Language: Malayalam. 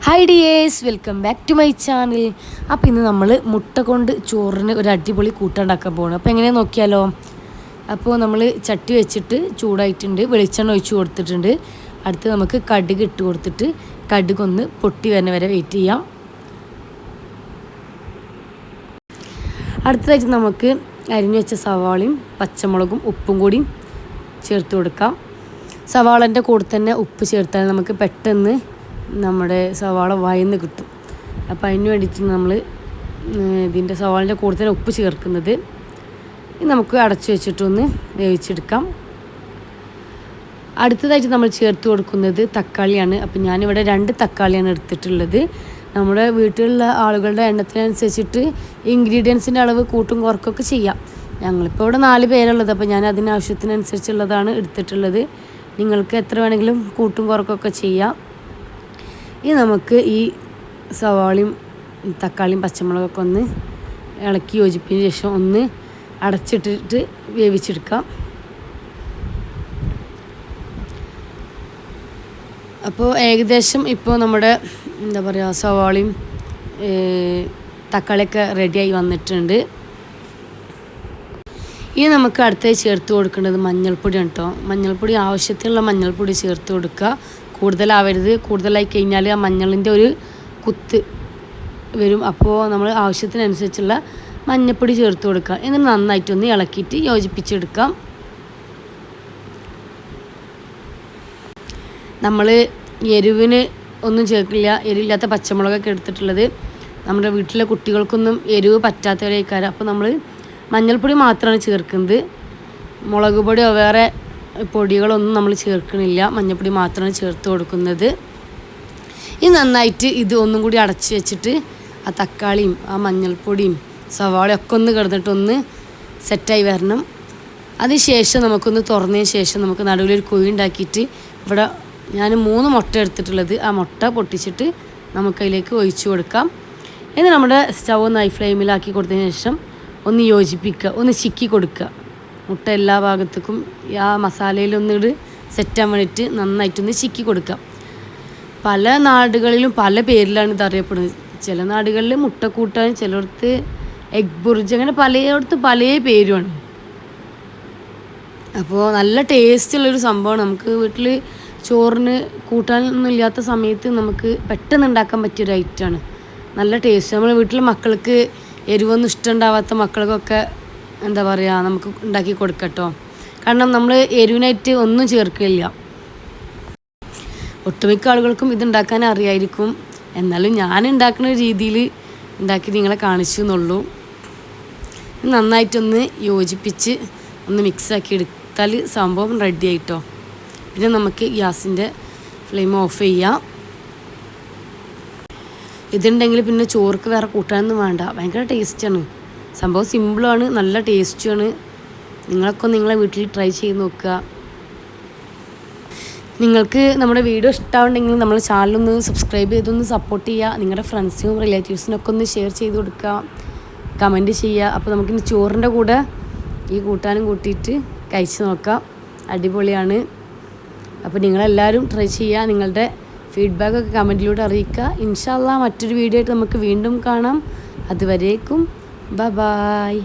Hi dears, welcome back to my channel. അപ്പോൾ ഇന്ന് നമ്മൾ മുട്ട കൊണ്ട് ചോറിന് ഒരു അടിപൊളി കൂട്ടുണ്ടാക്കാൻ പോകണം. അപ്പോൾ എങ്ങനെയാണെന്ന് നോക്കിയാലോ. അപ്പോൾ നമ്മൾ ചട്ടി വെച്ചിട്ട് ചൂടായിട്ടുണ്ട്, വെളിച്ചെണ്ണ ഒഴിച്ച് കൊടുത്തിട്ടുണ്ട്. അടുത്ത് നമുക്ക് കടുക് ഇട്ട് കൊടുത്തിട്ട് കടുകൊന്ന് പൊട്ടി വരുന്ന വരെ വെയിറ്റ് ചെയ്യാം. അടുത്തതായിട്ട് നമുക്ക് അരിഞ്ഞു വെച്ച സവാളയും പച്ചമുളകും ഉപ്പും കൂടി ചേർത്ത് കൊടുക്കാം. സവാളൻ്റെ കൂടെ തന്നെ ഉപ്പ് ചേർത്താൽ നമുക്ക് പെട്ടെന്ന് നമ്മുടെ സവാള വയന്ന് കിട്ടും. അപ്പോൾ അതിന് വേണ്ടിയിട്ട് നമ്മൾ ഇതിൻ്റെ സവാളിൻ്റെ കൂടെ തന്നെ ഉപ്പ് ചേർക്കുന്നത്. നമുക്ക് അടച്ചു വെച്ചിട്ടൊന്ന് വേവിച്ചെടുക്കാം. അടുത്തതായിട്ട് നമ്മൾ ചേർത്ത് കൊടുക്കുന്നത് തക്കാളിയാണ്. അപ്പോൾ ഞാനിവിടെ 2 തക്കാളിയാണ് എടുത്തിട്ടുള്ളത്. നമ്മുടെ വീട്ടിലുള്ള ആളുകളുടെ എണ്ണത്തിനനുസരിച്ചിട്ട് ഇൻഗ്രീഡിയൻസിൻ്റെ അളവ് കൂട്ടും കുറക്കൊക്കെ ചെയ്യാം. ഞങ്ങളിപ്പോൾ ഇവിടെ 4 പേരുള്ളത്, അപ്പോൾ ഞാൻ അതിനാവശ്യത്തിനനുസരിച്ചുള്ളതാണ് എടുത്തിട്ടുള്ളത്. നിങ്ങൾക്ക് എത്ര വേണമെങ്കിലും കൂട്ടും കുറക്കൊക്കെ ചെയ്യാം. ഇനി നമുക്ക് ഈ സവാളയും തക്കാളിയും പച്ചമുളകൊക്കെ ഒന്ന് ഇളക്കി യോജിപ്പിന് ശേഷം ഒന്ന് അടച്ചിട്ടിട്ട് വേവിച്ചെടുക്കാം. അപ്പോൾ ഏകദേശം ഇപ്പോൾ നമ്മുടെ സവാളയും തക്കാളിയൊക്കെ റെഡിയായി വന്നിട്ടുണ്ട്. ഇനി നമുക്ക് അടുത്തായി ചേർത്ത് കൊടുക്കേണ്ടത് മഞ്ഞൾപ്പൊടിയാണ് കേട്ടോ. മഞ്ഞൾപ്പൊടി ആവശ്യത്തിനുള്ള മഞ്ഞൾപ്പൊടി ചേർത്ത് കൊടുക്കുക. കൂടുതലാവരുത്. കൂടുതലായി കഴിഞ്ഞാൽ ആ മഞ്ഞളിൻ്റെ ഒരു കുത്ത് വരും. അപ്പോൾ നമ്മൾ ആവശ്യത്തിനനുസരിച്ചുള്ള മഞ്ഞൾപ്പൊടി ചേർത്ത് കൊടുക്കുക. എന്നിട്ട് നന്നായിട്ടൊന്ന് ഇളക്കിയിട്ട് യോജിപ്പിച്ചെടുക്കാം. നമ്മൾ എരിവിന് ഒന്നും ചേർക്കില്ല. എരിവില്ലാത്ത പച്ചമുളകൊക്കെ എടുത്തിട്ടുള്ളത്. നമ്മുടെ വീട്ടിലെ കുട്ടികൾക്കൊന്നും എരിവ് പറ്റാത്തവരേക്കാരം. അപ്പോൾ നമ്മൾ മഞ്ഞൾപ്പൊടി മാത്രമാണ് ചേർക്കുന്നത്. മുളക് പൊടിയോ വേറെ പൊടികളൊന്നും നമ്മൾ ചേർക്കണില്ല. മഞ്ഞൾപ്പൊടി മാത്രമാണ് ചേർത്ത് കൊടുക്കുന്നത്. ഇത് നന്നായിട്ട് ഇത് ഒന്നും കൂടി അടച്ച് വെച്ചിട്ട് ആ തക്കാളിയും ആ മഞ്ഞൾപ്പൊടിയും സവാളയും ഒക്കെ ഒന്ന് കിടന്നിട്ടൊന്ന് സെറ്റായി വരണം. അതിനുശേഷം നമുക്കൊന്ന് തുറന്നതിന് ശേഷം നമുക്ക് നടുവിലൊരു കുഴി ഉണ്ടാക്കിയിട്ട് ഇവിടെ ഞാൻ 3 മുട്ട എടുത്തിട്ടുള്ളത്. ആ മുട്ട പൊട്ടിച്ചിട്ട് നമുക്കതിലേക്ക് ഒഴിച്ചു കൊടുക്കാം. എന്നിട്ട് നമ്മുടെ സ്റ്റൗ ഒന്ന് ഹൈ ഫ്ലെയിമിലാക്കി കൊടുത്തതിന് ശേഷം ഒന്ന് യോജിപ്പിക്കുക, ഒന്ന് ചിക്കി കൊടുക്കുക. മുട്ട എല്ലാ ഭാഗത്തേക്കും ആ മസാലയിലൊന്നിട്ട് സെറ്റാൻ വേണ്ടിയിട്ട് നന്നായിട്ടൊന്ന് ചിക്കി കൊടുക്കാം. പല നാടുകളിലും പല പേരിലാണ് ഇത് അറിയപ്പെടുന്നത്. ചില നാടുകളിൽ മുട്ടക്കൂട്ടാൻ, ചിലയിടത്ത് എഗ് ബുർജ്, അങ്ങനെ പലയിടത്തും പല പേരുമാണ്. അപ്പോൾ നല്ല ടേസ്റ്റുള്ളൊരു സംഭവമാണ്. നമുക്ക് വീട്ടിൽ ചോറിന് കൂട്ടാനൊന്നും ഇല്ലാത്ത സമയത്ത് നമുക്ക് പെട്ടെന്ന് ഉണ്ടാക്കാൻ പറ്റിയൊരു ഐറ്റമാണ്. നല്ല ടേസ്റ്റ്. നമ്മൾ വീട്ടിൽ മക്കൾക്ക് എരിവൊന്നും ഇഷ്ടമുണ്ടാവാത്ത മക്കൾക്കൊക്കെ എന്താ പറയുക, നമുക്ക് ഉണ്ടാക്കി കൊടുക്കട്ടോ. കാരണം നമ്മൾ എരിവിനായിട്ട് ഒന്നും ചേർക്കില്ല. ഒട്ടുമിക്ക ആളുകൾക്കും ഇതുണ്ടാക്കാൻ അറിയായിരിക്കും. എന്നാലും ഞാൻ ഉണ്ടാക്കുന്ന രീതിയിൽ ഉണ്ടാക്കി നിങ്ങളെ കാണിച്ചു എന്നുള്ളൂ. നന്നായിട്ടൊന്ന് യോജിപ്പിച്ച് ഒന്ന് മിക്സാക്കി എടുത്താൽ സംഭവം റെഡി ആയിട്ടോ. പിന്നെ നമുക്ക് ഗ്യാസിൻ്റെ ഫ്ലെയിം ഓഫ് ചെയ്യാം. ഇതുണ്ടെങ്കിൽ പിന്നെ ചോർക്ക് വേറെ കൂട്ടാനൊന്നും വേണ്ട. ഭയങ്കര ടേസ്റ്റാണ്. സംഭവം സിമ്പിളാണ്, നല്ല ടേസ്റ്റുമാണ്. നിങ്ങളൊക്കെ നിങ്ങളെ വീട്ടിൽ ട്രൈ ചെയ്ത് നോക്കുക. നിങ്ങൾക്ക് നമ്മുടെ വീഡിയോ ഇഷ്ടമാവുണ്ടെങ്കിൽ നമ്മുടെ ചാനലൊന്ന് സബ്സ്ക്രൈബ് ചെയ്തൊന്ന് സപ്പോർട്ട് ചെയ്യുക. നിങ്ങളുടെ ഫ്രണ്ട്സിനും റിലേറ്റീവ്സിനൊക്കെ ഒന്ന് ഷെയർ ചെയ്ത് കൊടുക്കുക, കമൻറ്റ് ചെയ്യുക. അപ്പോൾ നമുക്കിനി ചോറിൻ്റെ കൂടെ ഈ കൂട്ടാനും കൂട്ടിയിട്ട് കഴിച്ച് നോക്കാം. അടിപൊളിയാണ്. അപ്പോൾ നിങ്ങളെല്ലാവരും ട്രൈ ചെയ്യുക. നിങ്ങളുടെ ഫീഡ്ബാക്കൊക്കെ കമൻറ്റിലൂടെ അറിയിക്കുക. ഇൻഷാ അല്ലാഹ് മറ്റൊരു വീഡിയോ ആയിട്ട് നമുക്ക് വീണ്ടും കാണാം. അതുവരേക്കും ബൈ.